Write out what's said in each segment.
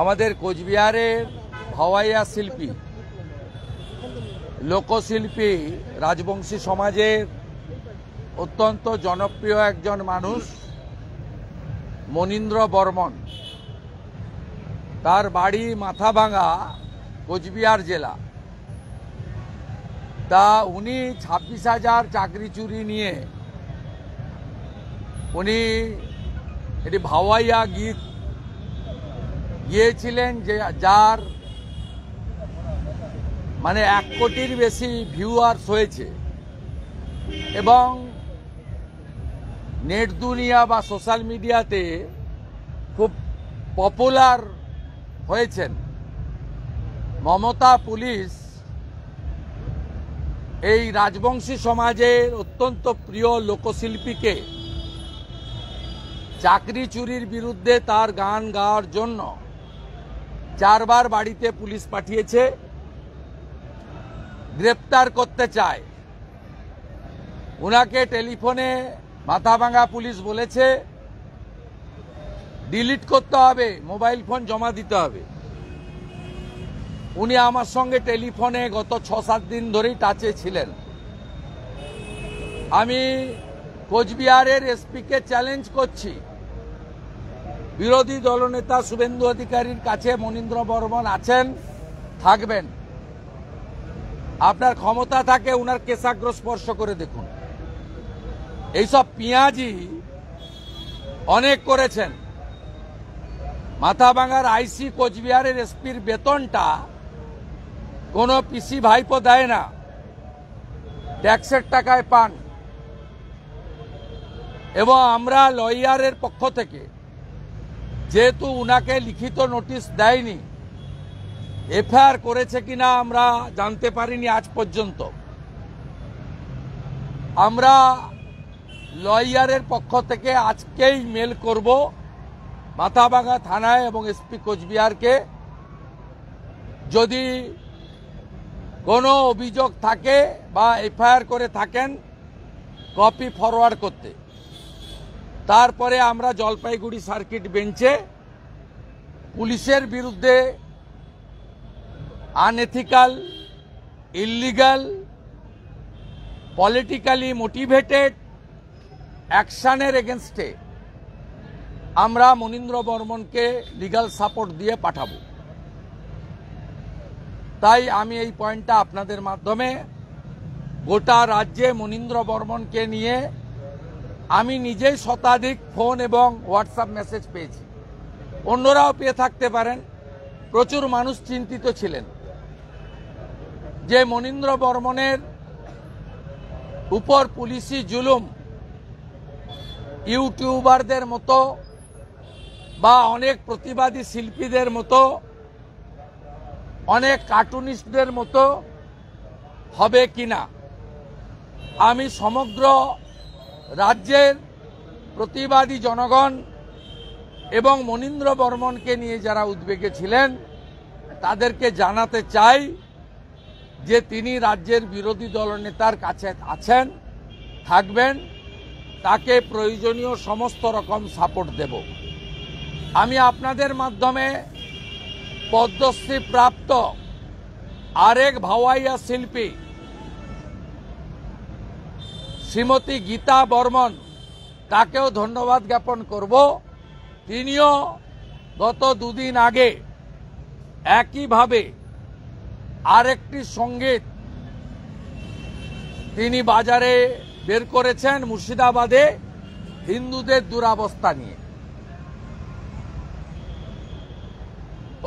আমাদের কোচবিহারের ভাওয়াইয়া শিল্পী লোকশিল্পী রাজবংশী সমাজের অত্যন্ত জনপ্রিয় একজন মানুষ মনীন্দ্র বর্মন। তার বাড়ি মাথাভাঙা, কোচবিহার জেলা। তা উনি 26,000 চাকরি চুরি নিয়ে উনি এটি ভাওয়াইয়া গীত গিয়েছিলেন, যে যার মানে 1 কোটির বেশি ভিউয়ার্স হয়েছে এবং নেট দুনিয়া বা সোশ্যাল মিডিয়াতে খুব পপুলার হয়েছেন। মমতা পুলিশ এই রাজবংশী সমাজের অত্যন্ত প্রিয় লোকশিল্পীকে চাকরি চুরির বিরুদ্ধে তার গান গাওয়ার জন্য 4 বার বাড়িতে পুলিশ পাঠিয়েছে, গ্রেপ্তার করতে চায়। উনাকে টেলিফোনে মাথাভাঙা পুলিশ বলেছে ডিলিট করতে হবে, মোবাইল ফোন জমা দিতে হবে। উনি আমার সঙ্গে টেলিফোনে গত 6-7 দিন ধরেই টাচে ছিলেন। আমি কোচবিহারের এসপিকে চ্যালেঞ্জ করছি, বিরোধী দলনেতা শুভেন্দু অধিকারীর কাছে মনীন্দ্র বর্মন আছেন, থাকবেন। আপনার ক্ষমতা থাকে উনার কেশাগ্র স্পর্শ করে দেখুন। এইসব পিঁয়াজি অনেক করেছেন। মাথাভাঙার আইসি কোচবিহারের এসপির বেতনটা কোনো পিসি ভাইপো দেয় না, ট্যাক্সের টাকায় পান। এবং আমরা লয়ারের পক্ষ থেকে যেহেতু উনাকে লিখিত নোটিশ দেয়নি, এফআইআর করেছে কিনা আমরা জানতে পারিনি আজ পর্যন্ত, আমরা লয়ারের পক্ষ থেকে আজকেই মেল করব মাথাভাঙা থানায় এবং এসপি কোচবিহারকে, যদি কোনো অভিযোগ থাকে বা এফআইআর করে থাকেন কপি ফরওয়ার্ড করতে। তারপরে আমরা জলপাইগুড়ি সার্কিট বেঞ্চে পুলিশের বিরুদ্ধে আনএথিক্যাল, ইল্লিগাল, পলিটিক্যালি মোটিভেটেড অ্যাকশনের এগেনস্টে আমরা মনীন্দ্র বর্মনকে লিগ্যাল সাপোর্ট দিয়ে পাঠাবো। তাই আমি এই পয়েন্টটা আপনাদের মাধ্যমে গোটা রাজ্যে মনীন্দ্র বর্মনকে নিয়ে আমি নিজেই শতাধিক ফোন এবং হোয়াটসঅ্যাপ মেসেজ পেয়েছি, অন্যরাও পেয়ে থাকতে পারেন। প্রচুর মানুষ চিন্তিত ছিলেন যে মনীন্দ্র বর্মনের উপর পুলিশি জুলুম ইউটিউবারদের মতো বা অনেক প্রতিবাদী শিল্পীদের মতো, অনেক কার্টুনিস্টদের মতো হবে কিনা। আমি সমগ্র রাজ্যের প্রতিবাদী জনগণ এবং মনীন্দ্র বর্মনকে নিয়ে যারা উদ্বেগে ছিলেন তাদেরকে জানাতে চাই যে তিনি রাজ্যের বিরোধী দলনেতার কাছে আছেন, থাকবেন, তাকে প্রয়োজনীয় সমস্ত রকম সাপোর্ট দেব। আমি আপনাদের মাধ্যমে পদ্মশ্রী প্রাপ্ত আরেক ভাওয়াইয়া শিল্পী শ্রীমতী গীতা বর্মন, তাকেও ধন্যবাদ জ্ঞাপন করব। তিনিও গত 2 দিন আগে একইভাবে আরেকটি সঙ্গীত তিনি বাজারে বের করেছেন মুর্শিদাবাদে হিন্দুদের দুরাবস্থা নিয়ে।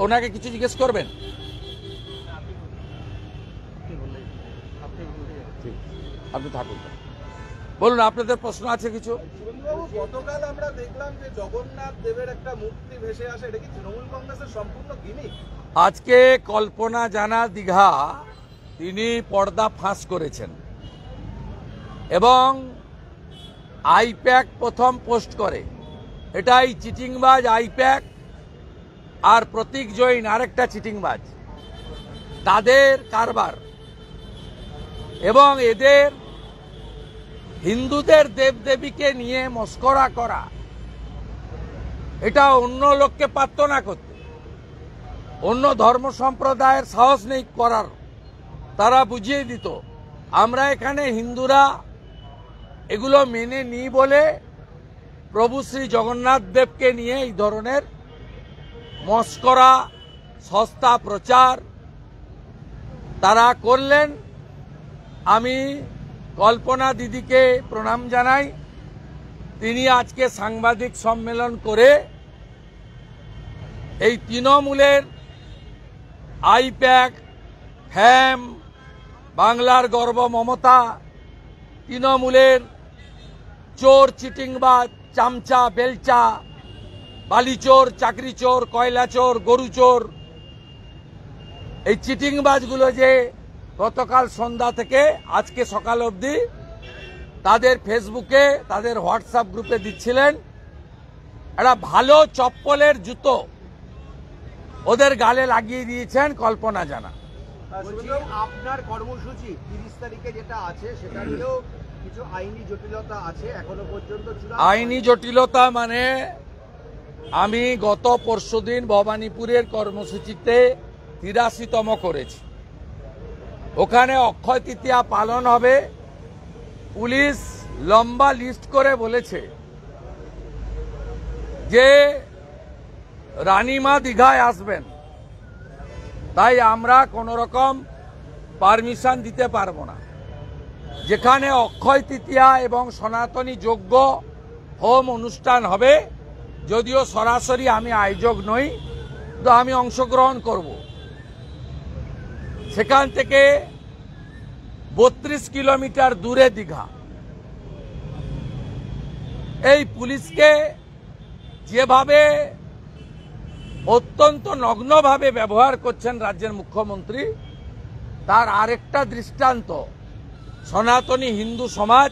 ওনাকে কিছু জিজ্ঞেস করবেন? আপনি থাকুন, বলুন, আপনাদের প্রশ্ন আছে কিছু? গতকাল আমরা দেখলাম যে জগন্নাথ দেবের একটা মূর্তি ভেসে আসে, এটা কি তৃণমূল কংগ্রেসের সম্পূর্ণ গিমিক? আজকে কল্পনা জানা দীঘা তিনি পর্দা ফাঁস করেছেন এবং আইপ্যাক প্রথম পোস্ট করে। এটাই চিটিংবাজ আইপ্যাক আর প্রতীক জৈন আরেকটা চিটিংবাজ, তাদের কারবার। এবং এদের হিন্দুদের দেবদেবীকে নিয়ে মস্করা করা, এটা অন্য লোককে পারত না করতে। অন্য ধর্ম সম্প্রদায়ের সাহস নেই করার, তারা বুঝিয়ে দিত। আমরা এখানে হিন্দুরা এগুলো মেনে নিই বলে প্রভু শ্রী জগন্নাথ দেবকে নিয়ে এই ধরনের মস্করা সস্তা প্রচার তারা করলেন। আমি কল্পনা দিদিকে প্রণাম জানাই, তিনি আজকে সাংবাদিক সম্মেলন করে এই তৃণমূলের আইপ্যাক, ফ্যাম, বাংলার গর্ব মমতা, তৃণমূলের চোর, চিটিংবাজ, চামচা, বেলচা, বালিচোর, চাকরি চোর, কয়লা চোর, গরু চোর, এই চিটিংবাজগুলো যে গতকাল সন্ধ্যা থেকে আজকে সকাল অবধি তাদের ফেসবুকে, তাদের হোয়াটসঅ্যাপ গ্রুপে দিচ্ছিলেন, একটা ভালো চপ্পলের জুতো ওদের গালে লাগিয়ে দিয়েছেন কল্পনা জানা। আপনার কর্মসূচি 30 তারিখে যেটা আছে সেটা নিয়েও কিছু আইনি জটিলতা আছে এখনো পর্যন্ত। আইনি জটিলতা মানে আমি গত পরশুদিন ভবানীপুরের কর্মসূচিতে 83তম করেছি। ওখানে অক্ষয় তৃতীয়া পালন হবে। পুলিশ লম্বা লিস্ট করে বলেছে যে রানীমা দীঘায় আসবেন, তাই আমরা কোনো রকম পারমিশন দিতে পারবো না। যেখানে অক্ষয় তৃতীয়া এবং সনাতনী যজ্ঞ হোম অনুষ্ঠান হবে, যদিও সরাসরি আমি আয়োজক নই, তো আমি অংশগ্রহণ করব। সেখান থেকে 32 কিলোমিটার দূরে দীঘা। এই পুলিশকে যেভাবে অত্যন্ত নগ্নভাবে ব্যবহার করছেন রাজ্যের মুখ্যমন্ত্রী, তার আরেকটা দৃষ্টান্ত সনাতনী হিন্দু সমাজ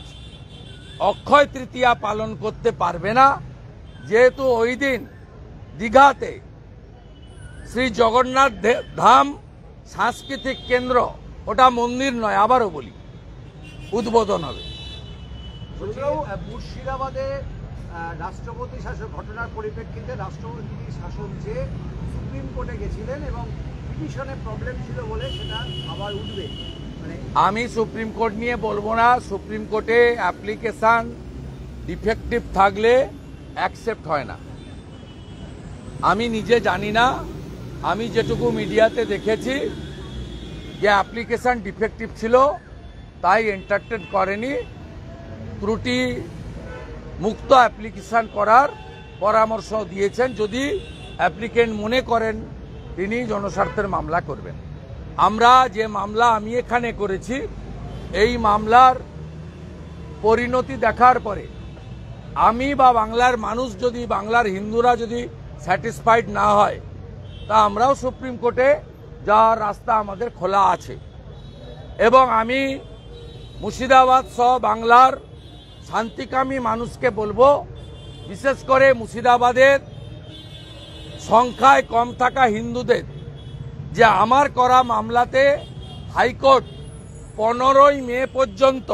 অক্ষয় তৃতীয়া পালন করতে পারবে না, যেহেতু ওই দিন দীঘাতে শ্রী জগন্নাথ ধাম সাংস্কৃতিক কেন্দ্র, ওটা মন্দির নয়, আবারও বলি, উদ্বোধন হবে। মুর্শিদাবাদে রাষ্ট্রপতি শাসন ঘটনার পরিপ্রেক্ষিতে রাষ্ট্রপতি শাসন যে সুপ্রিম কোর্টে গেছিলেন এবং পিটিশনে প্রবলেম ছিল বলে সেটা আবার উঠবে। আমি সুপ্রিম কোর্ট নিয়ে বলবো না। সুপ্রিম কোর্টে অ্যাপ্লিকেশন ডিফেক্টিভ থাকলে অ্যাকসেপ্ট হয় না। আমি নিজে জানি না, আমি যেটুকু মিডিয়াতে দেখেছি যে অ্যাপ্লিকেশন ডিফেক্টিভ ছিল, তাই এন্টারটেন করেনি। ত্রুটি মুক্ত অ্যাপ্লিকেশন করার পরামর্শ দিয়েছেন, যদি অ্যাপ্লিকেন্ট মনে করেন তিনি জনস্বার্থের মামলা করবেন। আমরা যে মামলা আমি এখানে করেছি, এই মামলার পরিণতি দেখার পরে আমি বা বাংলার মানুষ যদি, বাংলার হিন্দুরা যদি স্যাটিসফাইড না হয়, তা আমরাও সুপ্রিম কোর্টে যাওয়ার রাস্তা আমাদের খোলা আছে। এবং আমি মুর্শিদাবাদ সহ বাংলার শান্তিকামী মানুষকে বলবো, বিশেষ করে মুর্শিদাবাদের সংখ্যায় কম থাকা হিন্দুদের, যে আমার করা মামলাতে হাইকোর্ট 15ই মে পর্যন্ত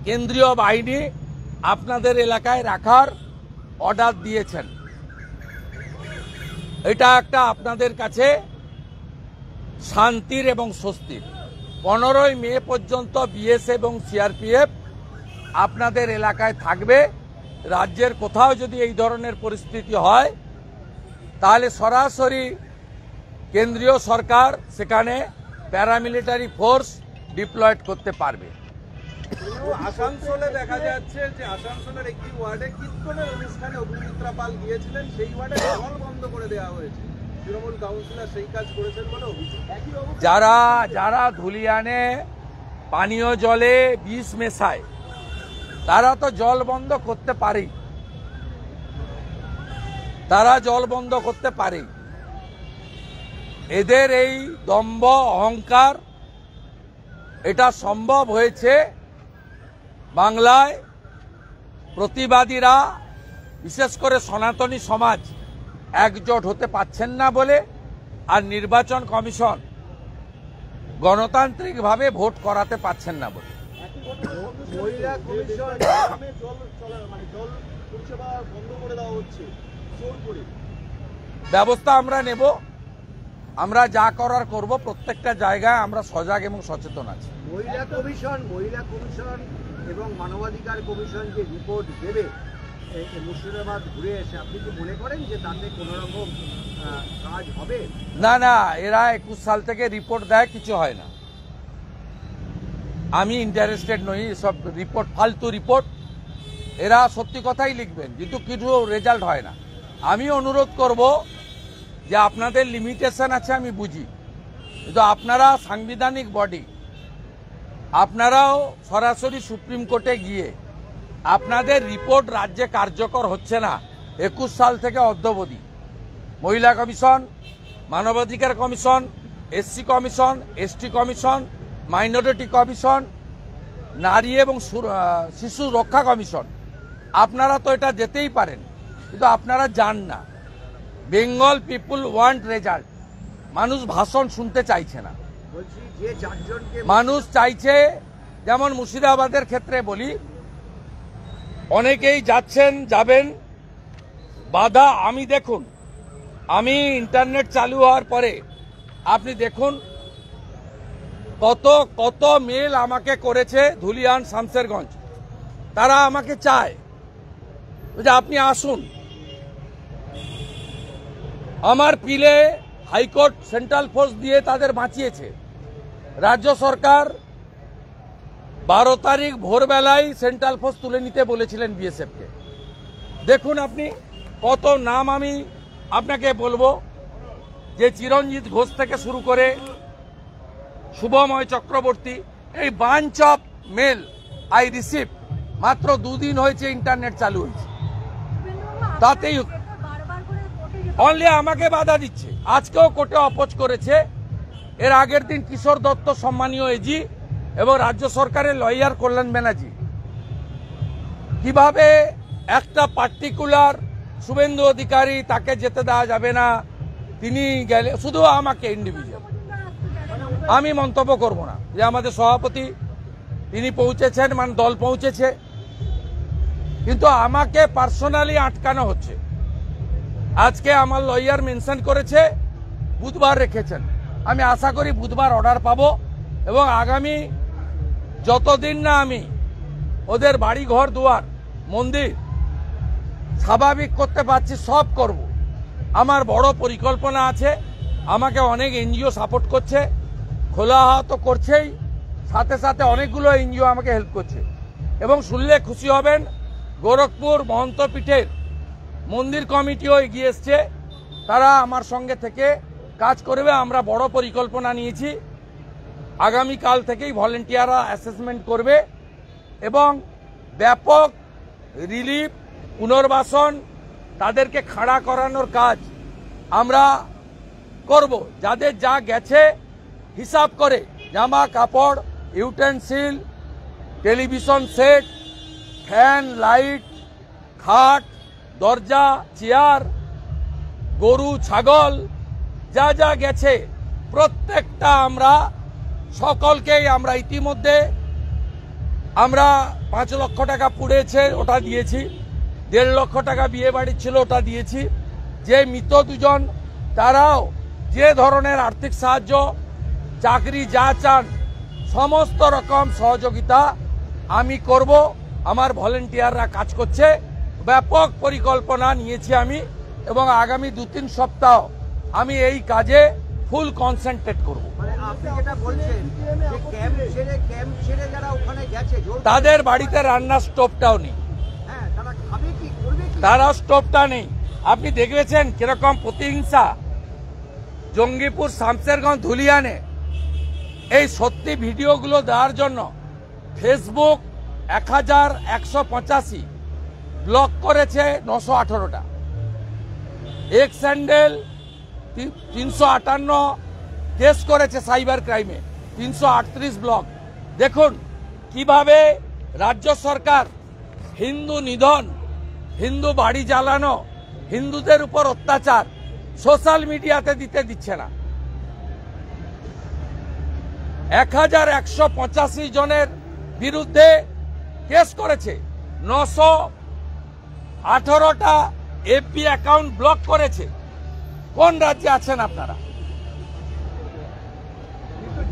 কেন্দ্রীয় বাহিনী আপনাদের এলাকায় রাখার অর্ডার দিয়েছেন। এটা একটা আপনাদের কাছে শান্তির এবং স্বস্তির। 15ই মে পর্যন্ত বিএসএফ এবং সিআরপিএফ আপনাদের এলাকায় থাকবে। রাজ্যের কোথাও যদি এই ধরনের পরিস্থিতি হয়, তাহলে সরাসরি কেন্দ্রীয় সরকার সেখানে প্যারামিলিটারি ফোর্স ডিপ্লয়েড করতে পারবে। আসানসোলে দেখা যাচ্ছে যে আসানসোলের একটি ওয়ার্ডে কীর্তনের অনুষ্ঠানে অগ্নিমিত্রা পাল গিয়েছিলেন, সেই ওয়ার্ডে জল বন্ধ করে দেওয়া হয়েছে। তৃণমূল কাউন্সিলর সেই কাজ করেছেন বলে অভিযোগ। যারা ধুলিয়ানে পানীয় জলে বিষ মেশায়, তারা তো জল বন্ধ করতে পারেই, তারা জল বন্ধ করতে পারে। এদের এই দম্ভ অহংকার, এটা সম্ভব হয়েছে বাংলায় প্রতিবাদীরা, বিশেষ করে সনাতনী সমাজ একজোট হতে পারছেন না বলে, আর নির্বাচন কমিশন গণতান্ত্রিকভাবে ভোট করাতে পারছেন না বলে। মহিলা কমিশন জল পরিষেবা বন্ধ করে দেওয়া হচ্ছে জোর করে। ব্যবস্থা আমরা নেব। আমরা যা করার করব, প্রত্যেকটা জায়গায় আমরা সজাগ এবং সচেতন আছি। মহিলা কমিশন এবং মানবাধিকার কমিশন যে রিপোর্ট দেবে মুর্শিদাবাদ ঘুরে এসে, আপনি কি মনে করেন যে তাতে কোনো রকম কাজ হবে? না না, এরা 21 সাল থেকে রিপোর্ট দেয়, কিছু হয় না। আমি ইন্টারেস্টেড নই সব রিপোর্ট, ফালতু রিপোর্ট। এরা সত্যি কথাই লিখবেন কিন্তু কিছু রেজাল্ট হয় না। আমি অনুরোধ করব যে আপনাদের লিমিটেশন আছে, আমি বুঝি, কিন্তু আপনারা সাংবিধানিক বডি, আপনারাও সরাসরি সুপ্রিম কোর্টে গিয়ে আপনাদের রিপোর্ট রাজ্যে কার্যকর হচ্ছে না 21 সাল থেকে অদ্যাবধি। মহিলা কমিশন, মানবাধিকার commission, SC commission, ST commission, minority commission, নারী এবং শিশু রক্ষা কমিশন, আপনারা তো এটা যেতেই পারেন, কিন্তু আপনারা যান না। বেঙ্গল পিপুল ওয়ান্ট রেজাল্ট। মানুষ ভাষণ শুনতে চাইছে না, বলছি যে চারজনকে মানুষ চাইছে, যেমন মুর্শিদাবাদের ক্ষেত্রে বলি, অনেকেই যাচ্ছেন, যাবেন, বাধা। আমি দেখুন, আমি ইন্টারনেট চালু হওয়ার পরে আপনি দেখুন কত কত মেল আমাকে করেছে ধুলিয়ান, শামসেরগঞ্জ। তারা আমাকে চায় যে আপনি আসুন। আমার পিলে হাইকোর্ট সেন্ট্রাল ফোর্স দিয়ে তাদের বাঁচিয়েছে। রাজ্য সরকার 12 তারিখ ভোরবেলায় সেন্ট্রাল ফোর্স তুলে নিতে বলেছিলেন বিএসএফকে। দেখুন আপনি কত নাম আমি আপনাকে বলবো, যে চিরঞ্জিত ঘোষ থেকে শুরু করে শুভময় চক্রবর্তী, এই bunch of mail I receive. মাত্র 2 দিন হয়েছে ইন্টারনেট চালু হয়েছে, তাতেই অনলি আমাকে বাধা দিচ্ছে। আজকেও কোর্টে অপোজ করেছে। এর আগের দিন কিশোর দত্ত সম্মানীয় এজি এবং রাজ্য সরকারের লয়ার কল্যাণ ব্যানার্জি কিভাবে একটা পার্টিকুলার শুভেন্দু অধিকারী, তাকে যেতে দেওয়া যাবে না, তিনি গেলে শুধু আমাকে ইন্ডিভিজুয়াল, আমি মন্তব্য করব না যে আমাদের সভাপতি তিনি পৌঁছেছেন, মানে দল পৌঁছেছে, কিন্তু আমাকে পার্সোনালি আটকানো হচ্ছে। আজকে আমার লয়ার মেনশন করেছে বুধবার রেখেছেন। আমি আশা করি বুধবার অর্ডার পাবো এবং আগামী যতদিন না আমি ওদের বাড়ি ঘর দুয়ার মন্দির স্বাভাবিক করতে পারছি, সব করব। আমার বড় পরিকল্পনা আছে। আমাকে অনেক এনজিও সাপোর্ট করছে, খোলা তো করছেই, সাথে সাথে অনেকগুলো এনজিও আমাকে হেল্প করছে। এবং শুনলে খুশি হবেন, গোরখপুর মহন্ত পীঠের মন্দির কমিটিও এগিয়ে এসছে, তারা আমার সঙ্গে থেকে কাজ করবে। আমরা বড় পরিকল্পনা নিয়েছি, আগামীকাল থেকেই ভলেন্টিয়াররা অ্যাসেসমেন্ট করবে এবং ব্যাপক রিলিফ, পুনর্বাসন, তাদেরকে খাড়া করানোর কাজ আমরা করব। যাদের যা গেছে হিসাব করে, জামা কাপড়, utensil, television set, fan, light, খাট, দরজা, চেয়ার, গরু, ছাগল, যা যা গেছে প্রত্যেকটা আমরা সকলকেই আমরা ইতিমধ্যে আমরা 5 লক্ষ টাকা পুড়েছে ওটা দিয়েছি, 1.5 লক্ষ টাকা বিয়ে বাড়ি ছিল ওটা দিয়েছি। যে মৃত 2 জন তারাও যে ধরনের আর্থিক সাহায্য, চাকরি যা চান সমস্ত রকম সহযোগিতা আমি করব। আমার ভলেন্টিয়াররা কাজ করছে, ব্যাপক পরিকল্পনা নিয়েছি আমি এবং আগামী 2-3 সপ্তাহ আমি এই কাজে ফুল কনসেন্ট্রেট করব। আপনি যেটা বলছেন যে ক্যাম্প ছেড়ে যারা ওখানে গেছে তাদের বাড়িতে রান্নার স্টোভটাও নেই, হ্যাঁ, তারা খাবে কি, করবে কি? তারা স্টোভটা নেই। আপনি দেখবেছেন কিরকম প্রতিহিংসা জঙ্গিপুর, শামসেরগঞ্জ, ধুলিয়ানে। এই সত্যি ভিডিওগুলো দেওয়ার জন্য ফেসবুক 1185 ব্লক করেছে 918টা, এক্স হ্যান্ডেল 358 কেস করেছে সাইবার ক্রাইমে, 338 ব্লক। দেখুন কিভাবে রাজ্য সরকার হিন্দু নিধন, হিন্দু বাড়ি জ্বালানো, হিন্দুদের উপর অত্যাচার সোশ্যাল মিডিয়াতে দিতে দিচ্ছে না। 1185 জনের বিরুদ্ধে কেস করেছে, 918টা এফবি অ্যাকাউন্ট ব্লক করেছে। কোন রাজ্যে আছেন আপনারা?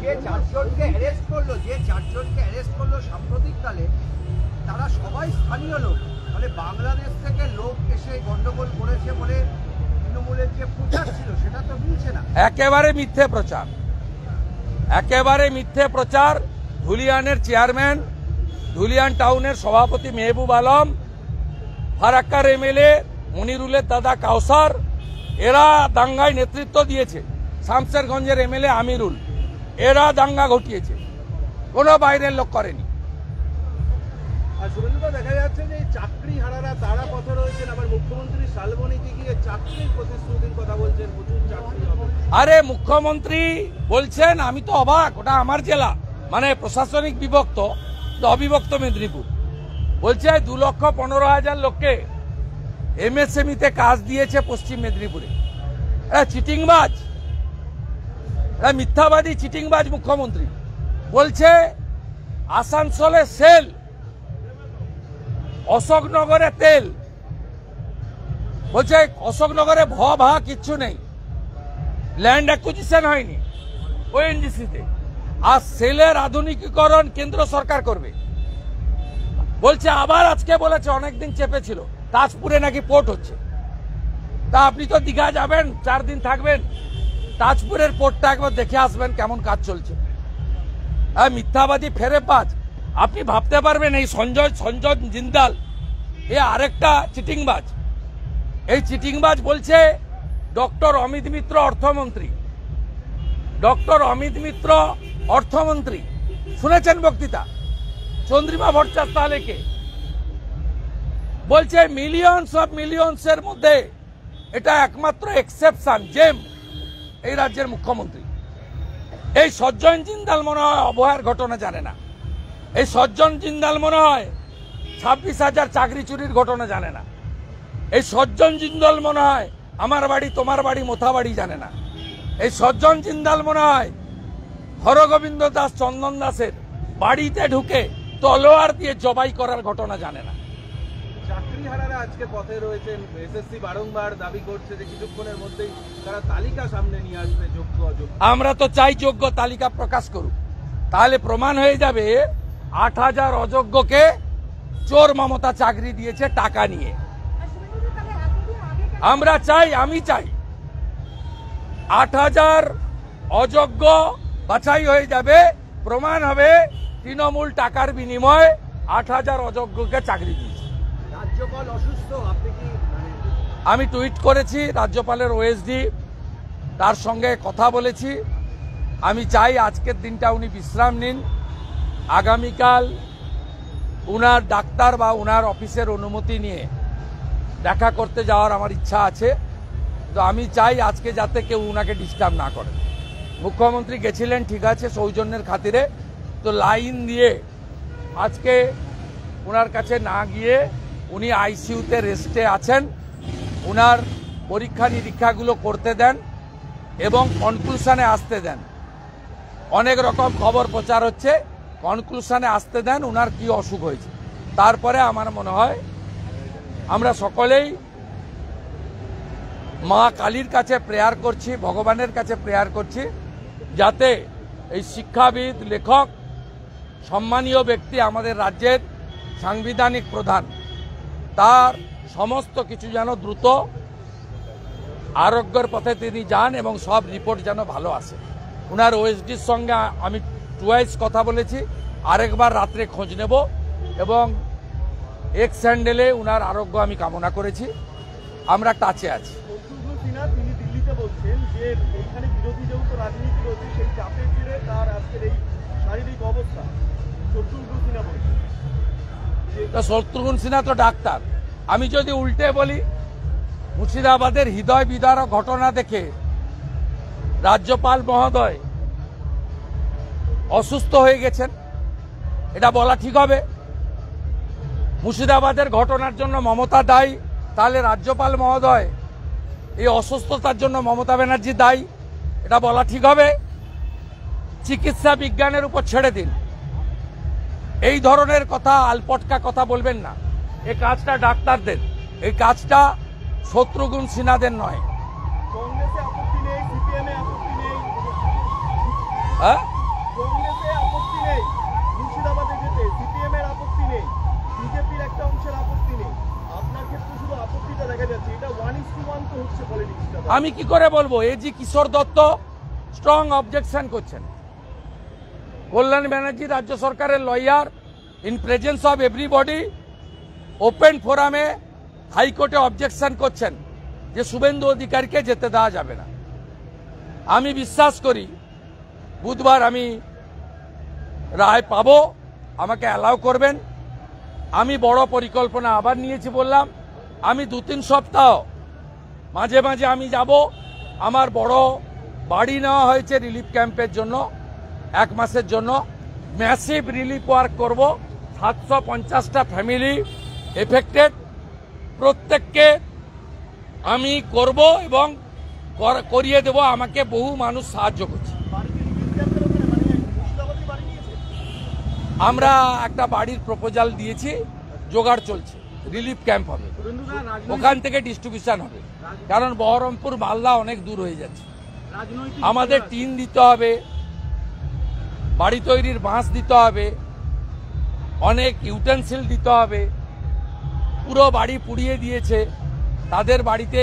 যে চারজনকে অ্যারেস্ট করলো সাম্প্রতিককালে, তারা সবাই স্থানীয় লোক। মানে বাংলাদেশ থেকে লোক এসে গন্ডগোল করেছে বলে তৃণমূলের যে প্রচার ছিল সেটা তো মিলছে না। একেবারে মিথ্যে প্রচার, একেবারে মিথ্যে প্রচার। ধুলিয়ানের চেয়ারম্যান, ধুলিয়ান টাউনের সভাপতি মেহবুব আলম, ফারাক্কার এমএলএ মনিরুলের দাদা কাউসার, এরা দাঙ্গায় নেতৃত্ব দিয়েছে। শামসেরগঞ্জের এমএলএ আমিরুল, এরা দাঙ্গা ঘটিয়েছে, কোনো বাইরের লোক করেনি। আর শুভেন্দুদা, দেখা যাচ্ছে যে এই চাকরি হারারা তারা পথে রয়েছেন, আবার মুখ্যমন্ত্রী শালবনীতে গিয়ে চাকরির প্রতিশ্রুতির কথা বলছেন, প্রচুর চাকরি হবে। আরে মুখ্যমন্ত্রী বলছেন, আমি তো অবাক, ওটা আমার জেলা, মানে প্রশাসনিক বিভক্ত, অবিভক্ত মেদিনীপুর। বলছে 2,15,000 লোককে এমএসএমইতে কাজ দিয়েছে পশ্চিম মেদিনীপুরে। এরা চিটিংবাজ, এরা মিথ্যাবাদী চিটিংবাজ মুখ্যমন্ত্রী। বলছে আসানসোলে সেল, অশোকনগরে তেল। বলছে অশোকনগরে ভা কিচ্ছু নেই, ল্যান্ড অ্যাকুইজিশন হয়নি ওএনজিসিতে, আর সেলের আধুনিকীকরণ কেন্দ্র সরকার করবে। বলছে আবার আজকে বলেছে, অনেকদিন চেপেছিল, তাজপুরে নাকি পোর্ট হচ্ছে। তা আপনি তো দীঘা যাবেন, 4 দিন থাকবেন, তাজপুরের পোর্টটা একবার দেখে আসবেন কেমন কাজ চলছে। মিথ্যাবাদী ফেরেবাজ। আপনি ভাবতে পারবেন এই সঞ্জয় জিন্দাল এ আরেকটা চিটিংবাজ। এই চিটিংবাজ বলছে ডক্টর অমিত মিত্র অর্থমন্ত্রী, ডক্টর অমিত মিত্র অর্থমন্ত্রী, শুনেছেন বক্তৃতা? চন্দ্রিমা ভট্টাচার্য তাহলে কে? বলছে মিলিয়ন্সের মধ্যে এটা একমাত্র এক্সেপশন, জেম এই রাজ্যের মুখ্যমন্ত্রী। এই সজ্জন জিন্দাল মনে হয় অবহেলার ঘটনা জানে না। এই সজ্জন জিন্দাল মনে হয় 26,000 চাকরি চুরির ঘটনা জানে না। এই সজ্জন জিন্দাল মনে হয় আমার বাড়ি তোমার বাড়ি মোথা বাড়ি জানে না। এই সজ্জন জিন্দাল মনে হয় হরগোবিন্দ দাস চন্দন দাসের বাড়িতে ঢুকে তলোয়ার দিয়ে জবাই করার ঘটনা জানে না। চাকরি হারারা আজকে পথে রয়েছেন। এসএসসি বারংবার দাবি করছে যে কিছুক্ষণের মধ্যেই তারা তালিকা সামনে নিয়ে আসবে, যোগ্য অযোগ্য। আমরা তো চাই যোগ্য তালিকা প্রকাশ করুক, তাহলে প্রমাণ হয়ে যাবে 8,000 অযোগ্যকে চোর মমতা চাকরি দিয়েছে টাকা নিয়ে। আমরা চাই, আমি চাই 8,000 অযোগ্য বাছাই হয়ে যাবে, প্রমাণ হবে তৃণমূল টাকার বিনিময়ে 8,000 অযোগ্যকে চাকরি দিয়েছে। রাজ্যপাল অসুস্থ, আপনি কি আমি টুইট করেছি, রাজ্যপালের ওএসডি তার সঙ্গে কথা বলেছি। আমি চাই আজকের দিনটা উনি বিশ্রাম নিন, আগামীকাল উনার ডাক্তার বা উনার অফিসের অনুমতি নিয়ে দেখা করতে যাওয়ার আমার ইচ্ছা আছে। তো আমি চাই আজকে যাতে কেউ উনাকে ডিস্টার্ব না করে। মুখ্যমন্ত্রী গেছিলেন ঠিক আছে সৌজন্যের খাতিরে, তো লাইন দিয়ে আজকে উনার কাছে না গিয়ে উনি আইসিইউতে রেস্টে আছেন। উনার পরীক্ষা নিরীক্ষাগুলো করতে দেন এবং কনক্লুশনে আসতে দেন। অনেক রকম খবর প্রচার হচ্ছে, কনক্লুশনে আসতে দেন উনার কি অসুখ হয়েছে। তারপরে আমার মনে হয় আমরা সকলেই মা কালীর কাছে প্রেয়ার করছি, ভগবানের কাছে প্রেয়ার করছি, যাতে এই শিক্ষাবিদ, লেখক, সম্মানীয় ব্যক্তি, আমাদের রাজ্যের সাংবিধানিক প্রধান, তার সমস্ত কিছু যেন দ্রুত আরোগ্যের পথে তিনি যান এবং সব রিপোর্ট যেন ভালো আসে। উনার ওএসডির সঙ্গে আমি টুয়াইস কথা বলেছি, আরেকবার রাত্রে খোঁজ নেব এবং এক্স হ্যান্ডেলে উনার আরোগ্য আমি কামনা করেছি। আমরা টাচে আছি। তিনি দিল্লিতে বলছেন যে এখানে বিরোধী যেহেতু রাজনীতি রয়েছে, সেই চাপের জেরে তার আজকের এই শারীরিক অবস্থা। শত্রুঘ্ন সিনহা বলছেন, শত্রুঘ্ন সিনহা তো ডাক্তার। আমি যদি উল্টে বলি, মুর্শিদাবাদের হৃদয় বিদারক ঘটনা দেখে রাজ্যপাল মহোদয় অসুস্থ হয়ে গেছেন, এটা বলা ঠিক হবে? মুর্শিদাবাদের ঘটনার জন্য মমতা দায়ী, তাহলে রাজ্যপাল মহোদয় এই অসুস্থতার জন্য মমতা ব্যানার্জি দায়ী, এটা বলা ঠিক হবে? চিকিৎসা বিজ্ঞানের উপর ছেড়ে দিন, এই ধরনের কথা, আলপটকা কথা বলবেন না। এই কাজটা ডাক্তারদের, এই কাজটা শত্রুঘ্ন সিনহাদের নয়। কংগ্রেসে আপত্তি নেই, সিপিএমে আপত্তি নেই। হ্যাঁ, একটা অংশের আপত্তি নেই, আপনার ক্ষেত্রে শুধু আপত্তিটা দেখা যাচ্ছে, এটা 1:1 তো হচ্ছে পলিটিক্সটা। আমি কি করে বলবো? এজি কিশোর দত্ত স্ট্রং অবজেকশন করছেন, কল্যাণ ব্যানার্জি রাজ্য সরকারের lawyer in presence of everybody open ফোরামে হাইকোর্টে অবজেকশন করছেন যে শুভেন্দু অধিকারীকে যেতে দেওয়া যাবে না। আমি বিশ্বাস করি বুধবার আমি রায় পাবো, আমাকে অ্যালাউ করবেন। আমি বড় পরিকল্পনা আবার নিয়েছি, বললাম আমি 2-3 সপ্তাহ মাঝে মাঝে আমি যাব। আমার বড় বাড়ি নেওয়া হয়েছে রিলিফ ক্যাম্পের জন্য, 1 মাসের জন্য ম্যাসিভ রিলিফ ওয়ার্ক করব। 750টা ফ্যামিলি এফেক্টেড, প্রত্যেককে আমি করব এবং করিয়ে দেব। আমাকে বহু মানুষ সাহায্য করছে। আমরা একটা বাড়ির প্রপোজাল দিয়েছি, জোগাড় চলছে, রিলিফ ক্যাম্প হবে, ওখান থেকে ডিস্ট্রিবিউশন হবে। কারণ বহরমপুর মালদা অনেক দূর হয়ে যাচ্ছে, আমাদের টিন দিতে হবে, বাড়ি তৈরির বাঁশ দিতে হবে, অনেক ইউটেন্সিল দিতে হবে। পুরো বাড়ি পুড়িয়ে দিয়েছে, তাদের বাড়িতে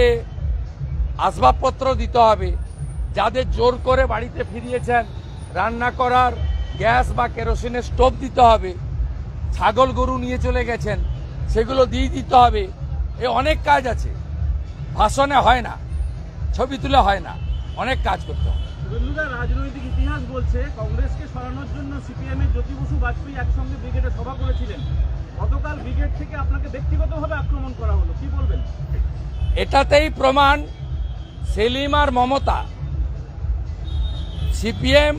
আসবাবপত্র দিতে হবে। যাদের জোর করে বাড়িতে ফিরিয়েছেন রান্না করার গ্যাস বা কেরোসিনের স্টোভ দিতে হবে। ছাগল গরু নিয়ে চলে গেছেন, সেগুলো দিয়ে দিতে হবে। এ অনেক কাজ আছে, ভাষণে হয় না, ছবি তুলে হয় না, অনেক কাজ করতে হবে। শুভেন্দুদা, রাজনৈতিক ইতিহাস বলছে কংগ্রেসকে সরানোর জন্য সিপিএম এর জ্যোতি বসু বাজপেয়ী একসঙ্গে ব্রিগেডে সভা করেছিলেন। গতকাল ব্রিগেড থেকে আপনাকে ব্যক্তিগতভাবে আক্রমণ করা হলো, কি বলবেন? এটাতেই প্রমাণ সেলিম আর মমতা সিপিএম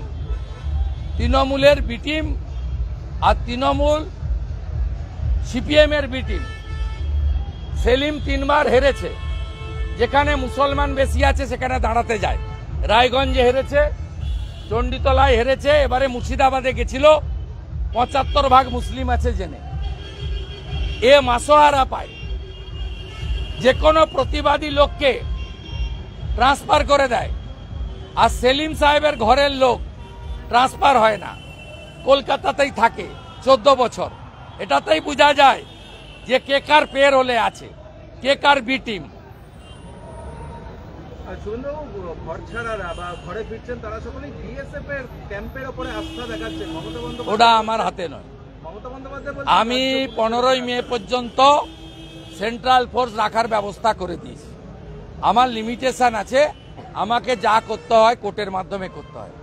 তৃণমূলের বি টিম আর তৃণমূল সিপিএম এর বি টিম। সেলিম 3 বার হেরেছে, যেখানে মুসলমান বেশি আছে সেখানে দাঁড়াতে যায়। রায়গঞ্জে হেরেছে, চণ্ডীতলায় হেরেছে, এবারে মুর্শিদাবাদে গেছিল, 75% মুসলিম আছে জেনে। এ মাসোহারা পায়, যে কোনো প্রতিবাদী লোককে ট্রান্সফার করে দেয়। আর সেলিম সাহেবের ঘরের লোক ট্রান্সফার হয় না, কলকাতাতেই থাকে 14 বছর। এটাতেই বোঝা যায় যে কে কার পের হলে আছে, কে কার বি টিম। শুভেন্দুবাবু, ঘর ছাড়ারা বা ঘরে ফিরছেন তারা সকলেই বিএসএফ এর ক্যাম্পের উপরে আস্থা দেখাচ্ছে। মমতা বন্দ্যোপাধ্যায়, ওটা আমার হাতে নয়। মমতা বন্দ্যোপাধ্যায় আমি 15ই মে পর্যন্ত সেন্ট্রাল ফোর্স রাখার ব্যবস্থা করে দিয়েছি। আমার লিমিটেশন আছে, আমাকে যা করতে হয় কোর্টের মাধ্যমে করতে হয়।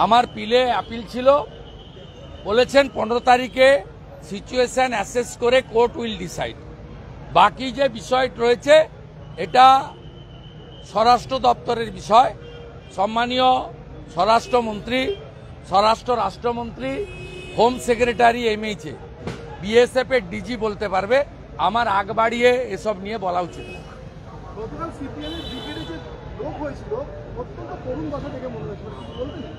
আমার পিলে আপিল ছিল, বলেছেন 15 তারিখে সিচুয়েশন অ্যাসেস করে কোর্ট উইল ডিসাইড। বাকি যে বিষয় রয়েছে এটা স্বরাষ্ট্র দপ্তরের বিষয়। সম্মানীয় স্বরাষ্ট্রমন্ত্রী, স্বরাষ্ট্র রাষ্ট্রমন্ত্রী, হোম সেক্রেটারি এমএইচে, বিএসএফ এর ডিজি বলতে পারবে। আমার আগ বাড়িয়ে এসব নিয়ে বলা উচিত না। গতকাল সিপিএম এর ব্রিগেডে যে লোক হয়েছিল অত্যন্ত করুণ ভাষা থেকে মনে হয়েছিল, কিছু বলবেন?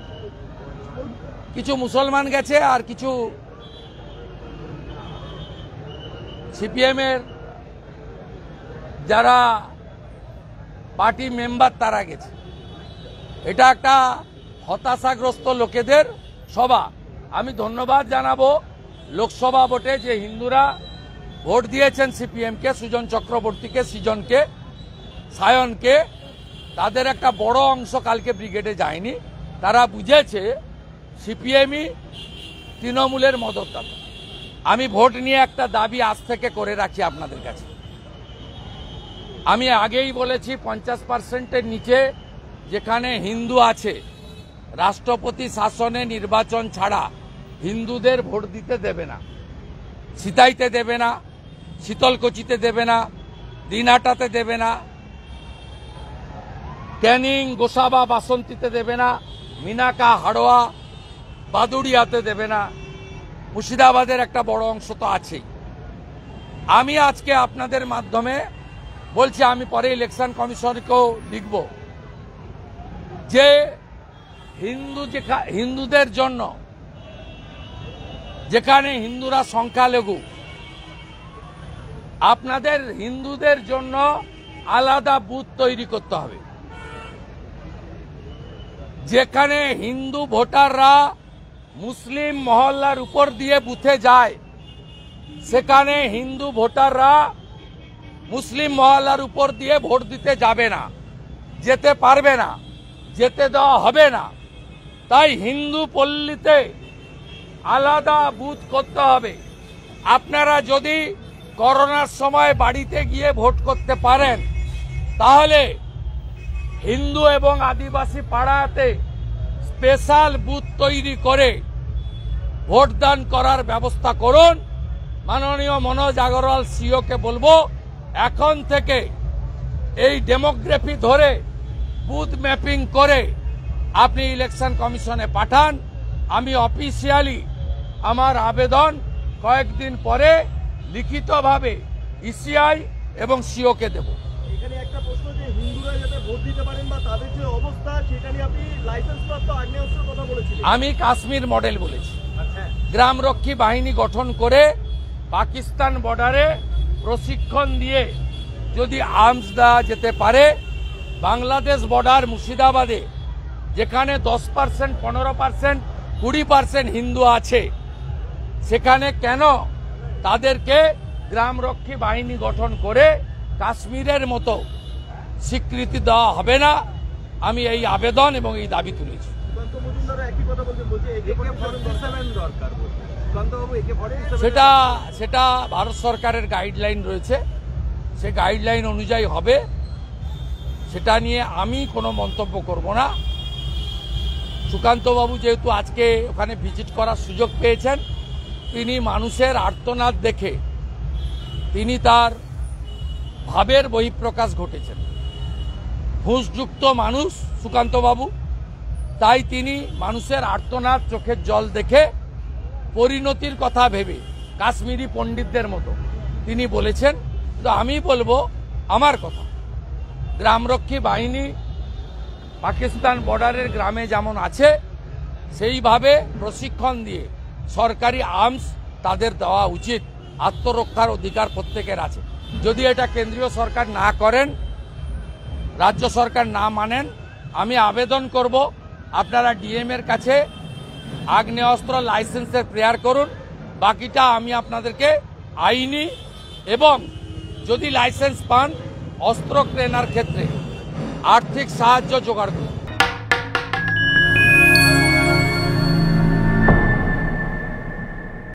কিছু মুসলমান গেছে আর কিছু সিপিএম এর যারা পার্টি মেম্বার তারা গেছে। এটা একটা হতাশাগ্রস্ত লোকেদের সভা। আমি ধন্যবাদ জানাবো লোকসভা ভোটে যে হিন্দুরা ভোট দিয়েছেন সিপিএমকে, সুজন চক্রবর্তীকে, সৃজনকে, সায়নকে। তাদের একটা বড় অংশ কালকে ব্রিগেডে যায়নি। তারা বুঝেছে সিপিএমই তৃণমূলের মদতদাতা। আমি ভোট নিয়ে একটা দাবি আজ থেকে করে রাখি আপনাদের কাছে। আমি আগেই বলেছি 50%-এর নিচে যেখানে হিন্দু আছে, রাষ্ট্রপতি শাসনে নির্বাচন ছাড়া হিন্দুদের ভোট দিতে দেবে না। সিতাইতে দেবে না, শীতলকুচিতে দেবে না, দিনহাটাতে দেবে না, ক্যানিং, গোসাবা, বাসন্তীতে দেবে না, মিনাকা, হাড়োয়া, বাদুড়িয়াতে দেবে না। মুর্শিদাবাদের একটা বড় অংশ তো আছেই। আমি আজকে আপনাদের মাধ্যমে বলছি, আমি পরে ইলেকশন কমিশনকেও লিখব যে হিন্দুদের জন্য, যেখানে হিন্দুরা সংখ্যালঘু, আপনাদের হিন্দুদের জন্য আলাদা বুথ তৈরি করতে হবে। যেখানে হিন্দু ভোটাররা মুসলিম মহল্লার উপর দিয়ে বুথে যায়, সেখানে হিন্দু ভোটাররা মুসলিম মহল্লার উপর দিয়ে ভোট দিতে যাবে না, যেতে পারবে না, যেতে দেওয়া হবে না। তাই হিন্দু পল্লীতে আলাদা বুথ করতে হবে। আপনারা যদি করোনার সময় বাড়িতে গিয়ে ভোট করতে পারেন, তাহলে হিন্দু এবং আদিবাসী পাড়াতে স্পেশাল বুথ তৈরি করে ভোটদান করার ব্যবস্থা করুন। মাননীয় মনোজ আগরওয়াল সিওকে বলবো, এখন থেকে এই ডেমোগ্রাফি ধরে বুথ ম্যাপিং করে আপনি ইলেকশন কমিশনে পাঠান। আমি অফিসিয়ালি আমার আবেদন কয়েকদিন পরে লিখিতভাবে ইসিআই এবং সিওকে দেব। এখানে একটা প্রশ্ন, যে হিন্দুরা যাতে ভোট দিতে পারেন বা তাদের যে অবস্থা, সেটা নিয়ে আপনি লাইসেন্স প্রাপ্ত আগ্নেয়াস্ত্রের কথা বলেছিলেন। আমি কাশ্মীর মডেল বলেছি। গ্রামরক্ষী বাহিনী গঠন করে পাকিস্তান বর্ডারে প্রশিক্ষণ দিয়ে যদি আর্মস দেওয়া যেতে পারে, বাংলাদেশ বর্ডার মুর্শিদাবাদে যেখানে 10%, 15%, 20% হিন্দু আছে, সেখানে কেন তাদেরকে গ্রামরক্ষী বাহিনী গঠন করে কাশ্মীরের মতো স্বীকৃতি দেওয়া হবে না? আমি এই আবেদন এবং এই দাবি তুলেছি। সুকান্ত মজুমদার একই কথা বলছেন, বলছে AK-47 দরকার। সুকান্তবাবু, AK-47 সেটা ভারত সরকারের গাইডলাইন রয়েছে, সে গাইডলাইন অনুযায়ী হবে। সেটা নিয়ে আমি কোনো মন্তব্য করব না। সুকান্তবাবু যেহেতু আজকে ওখানে ভিজিট করার সুযোগ পেয়েছেন, তিনি মানুষের আর্তনাদ দেখে তিনি তার ভাবের বহিঃপ্রকাশ ঘটেছেন। ঘুষযুক্ত মানুষ সুকান্তবাবু, তাই তিনি মানুষের আর্তনাদ, চোখের জল দেখে পরিণতির কথা ভেবে কাশ্মীরি পণ্ডিতদের মতো তিনি বলেছেন। তো আমি বলবো আমার কথা, গ্রামরক্ষী বাহিনী পাকিস্তান বর্ডারের গ্রামে যেমন আছে, সেইভাবে প্রশিক্ষণ দিয়ে সরকারি আর্মস তাদের দেওয়া উচিত। আত্মরক্ষার অধিকার প্রত্যেকের আছে। যদি এটা কেন্দ্রীয় সরকার না করেন, রাজ্য সরকার না মানেন, আমি আবেদন করব আপনারা ডিএম এর কাছে আগ্নেয়াস্ত্র লাইসেন্সের প্রেয়ার করুন। বাকিটা আমি আপনাদেরকে আইনি এবং যদি লাইসেন্স পান অস্ত্র কেনার ক্ষেত্রে আর্থিক সাহায্য জোগাড় করুন।